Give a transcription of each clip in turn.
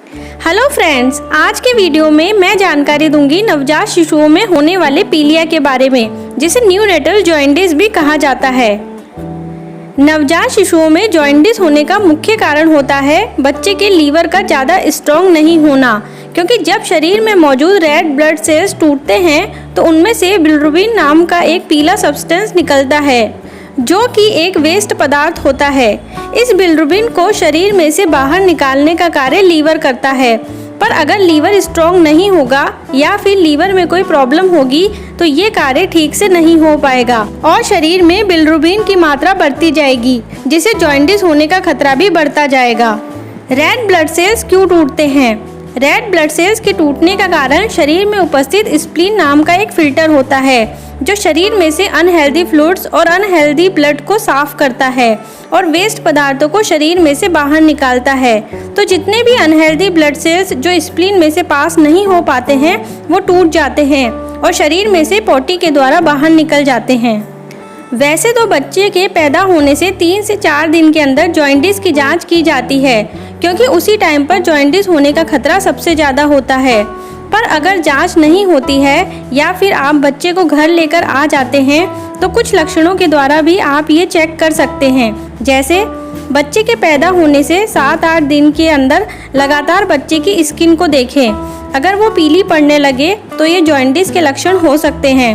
Hello friends, आज के video में मैं जानकारी दूंगी नवजात शिशुओं में होने वाले पीलिया के बारे में, जिसे न्यूनेटल जॉन्डिस भी कहा जाता है। नवजात शिशुओं में जॉन्डिस होने का मुख्य कारण होता है बच्चे के लीवर का ज़्यादा स्ट्रॉन्ग नहीं होना, क्योंकि जब शरीर में मौजूद रेड ब्लड सेल्स टूटते हैं तो उनमें से बिलिरुबिन नाम का एक पीला सब्सटेंस निकलता है, जो कि एक वेस्ट पदार्थ होता है। इस बिलिरुबिन को शरीर में से बाहर निकालने का कार्य लीवर करता है, पर अगर लीवर स्ट्रॉन्ग नहीं होगा या फिर लीवर में कोई प्रॉब्लम होगी तो ये कार्य ठीक से नहीं हो पाएगा और शरीर में बिलिरुबिन की मात्रा बढ़ती जाएगी, जिससे जॉन्डिस होने का खतरा भी बढ़ता जाएगा। रेड ब्लड सेल्स क्यों टूटते हैं? रेड ब्लड सेल्स के टूटने का कारण शरीर में उपस्थित स्प्लीन नाम का एक फिल्टर होता है, जो शरीर में से अनहेल्दी फ्लूइड्स और अनहेल्दी ब्लड को साफ करता है और वेस्ट पदार्थों को शरीर में से बाहर निकालता है। तो जितने भी अनहेल्दी ब्लड सेल्स जो स्प्लीन में से पास नहीं हो पाते हैं वो टूट जाते हैं और शरीर में से पॉटी के द्वारा बाहर निकल जाते हैं। वैसे तो बच्चे के पैदा होने से 3 से 4 दिन के अंदर जॉन्डिस की जांच की जाती है, क्योंकि उसी टाइम पर जॉन्डिस होने का खतरा सबसे ज़्यादा होता है। पर अगर जांच नहीं होती है या फिर आप बच्चे को घर लेकर आ जाते हैं तो कुछ लक्षणों के द्वारा भी आप ये चेक कर सकते हैं। जैसे बच्चे के पैदा होने से 7-8 दिन के अंदर लगातार बच्चे की स्किन को देखें। अगर वो पीली पड़ने लगे तो ये जॉन्डिस के लक्षण हो सकते हैं।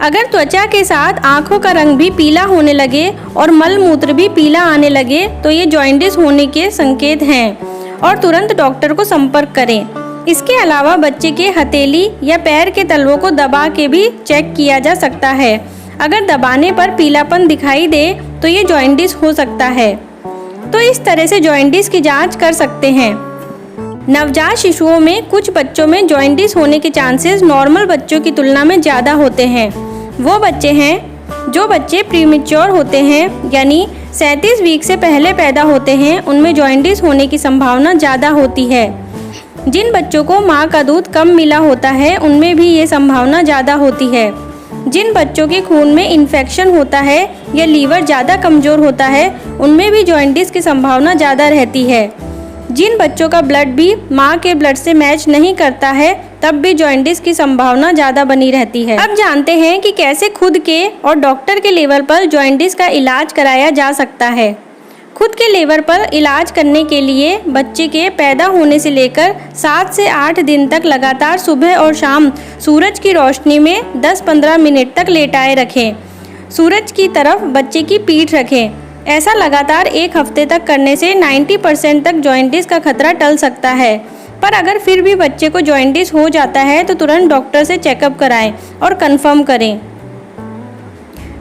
अगर त्वचा के साथ आँखों का रंग भी पीला होने लगे और मल मूत्र भी पीला आने लगे तो ये जॉन्डिस होने के संकेत हैं और तुरंत डॉक्टर को संपर्क करें। इसके अलावा बच्चे के हथेली या पैर के तलवों को दबा के भी चेक किया जा सकता है। अगर दबाने पर पीलापन दिखाई दे तो ये जॉन्डिस हो सकता है। तो इस तरह से जॉन्डिस की जांच कर सकते हैं। नवजात शिशुओं में कुछ बच्चों में जॉन्डिस होने के चांसेस नॉर्मल बच्चों की तुलना में ज़्यादा होते हैं। वो बच्चे हैं जो बच्चे प्रीमेच्योर होते हैं, यानी 37 वीक से पहले पैदा होते हैं, उनमें जॉन्डिस होने की संभावना ज़्यादा होती है। जिन बच्चों को माँ का दूध कम मिला होता है उनमें भी ये संभावना ज़्यादा होती है। जिन बच्चों के खून में इन्फेक्शन होता है या लीवर ज़्यादा कमज़ोर होता है उनमें भी जॉन्डिस की संभावना ज़्यादा रहती है। जिन बच्चों का ब्लड भी माँ के ब्लड से मैच नहीं करता है तब भी जॉन्डिस की संभावना ज़्यादा बनी रहती है। अब जानते हैं कि कैसे खुद के और डॉक्टर के लेवल पर जॉन्डिस का इलाज कराया जा सकता है। खुद के लेवल पर इलाज करने के लिए बच्चे के पैदा होने से लेकर 7 से 8 दिन तक लगातार सुबह और शाम सूरज की रोशनी में 10-15 मिनट तक लेटाए रखें। सूरज की तरफ बच्चे की पीठ रखें। ऐसा लगातार 1 हफ्ते तक करने से 90% तक जॉन्डिस का खतरा टल सकता है। पर अगर फिर भी बच्चे को जॉन्डिस हो जाता है तो तुरंत डॉक्टर से चेकअप कराएं और कंफर्म करें।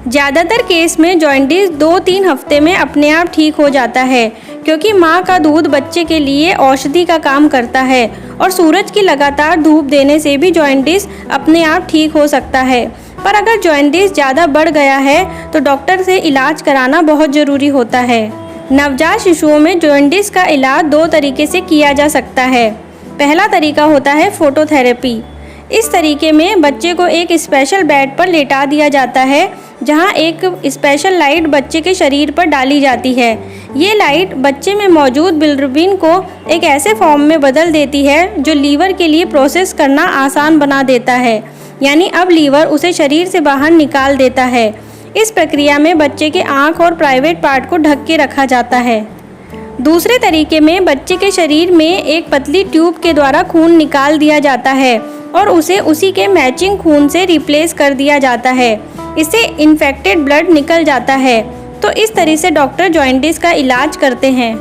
ज़्यादातर केस में जॉन्डिस 2-3 हफ्ते में अपने आप ठीक हो जाता है, क्योंकि माँ का दूध बच्चे के लिए औषधि का काम करता है और सूरज की लगातार धूप देने से भी जॉन्डिस अपने आप ठीक हो सकता है। पर अगर जॉन्डिस ज़्यादा बढ़ गया है तो डॉक्टर से इलाज कराना बहुत ज़रूरी होता है। नवजात शिशुओं में जॉन्डिस का इलाज 2 तरीके से किया जा सकता है। पहला तरीका होता है फोटोथेरेपी। इस तरीके में बच्चे को एक स्पेशल बेड पर लेटा दिया जाता है, जहां एक स्पेशल लाइट बच्चे के शरीर पर डाली जाती है। ये लाइट बच्चे में मौजूद बिलिरुबिन को एक ऐसे फॉर्म में बदल देती है जो लीवर के लिए प्रोसेस करना आसान बना देता है, यानी अब लीवर उसे शरीर से बाहर निकाल देता है। इस प्रक्रिया में बच्चे के आँख और प्राइवेट पार्ट को ढक के रखा जाता है। दूसरे तरीके में बच्चे के शरीर में एक पतली ट्यूब के द्वारा खून निकाल दिया जाता है और उसे उसी के मैचिंग खून से रिप्लेस कर दिया जाता है। इससे इन्फेक्टेड ब्लड निकल जाता है। तो इस तरह से डॉक्टर जॉन्डिस का इलाज करते हैं।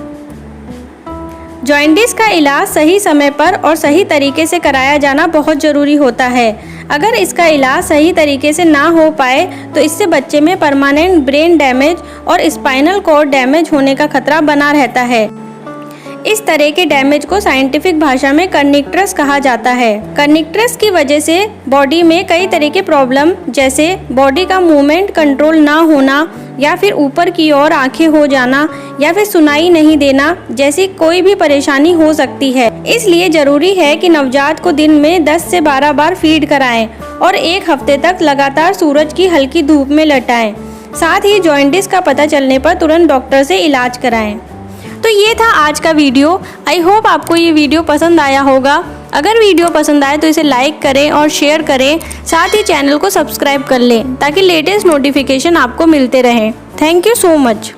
जॉन्डिस का इलाज सही समय पर और सही तरीके से कराया जाना बहुत ज़रूरी होता है। अगर इसका इलाज सही तरीके से ना हो पाए तो इससे बच्चे में परमानेंट ब्रेन डैमेज और स्पाइनल कॉर्ड डैमेज होने का खतरा बना रहता है। इस तरह के डैमेज को साइंटिफिक भाषा में कर्निक्टरस कहा जाता है। कर्निक्टरस की वजह से बॉडी में कई तरह के प्रॉब्लम, जैसे बॉडी का मूवमेंट कंट्रोल ना होना या फिर ऊपर की ओर आंखें हो जाना या फिर सुनाई नहीं देना जैसी कोई भी परेशानी हो सकती है। इसलिए जरूरी है कि नवजात को दिन में 10 से 12 बार फीड कराएं और 1 हफ्ते तक लगातार सूरज की हल्की धूप में लटाएं। साथ ही जॉन्डिस का पता चलने पर तुरंत डॉक्टर से इलाज कराएं। तो ये था आज का वीडियो। आई होप आपको ये वीडियो पसंद आया होगा। अगर वीडियो पसंद आए तो इसे लाइक करें और शेयर करें, साथ ही चैनल को सब्सक्राइब कर लें ताकि लेटेस्ट नोटिफिकेशन आपको मिलते रहें। Thank you so much.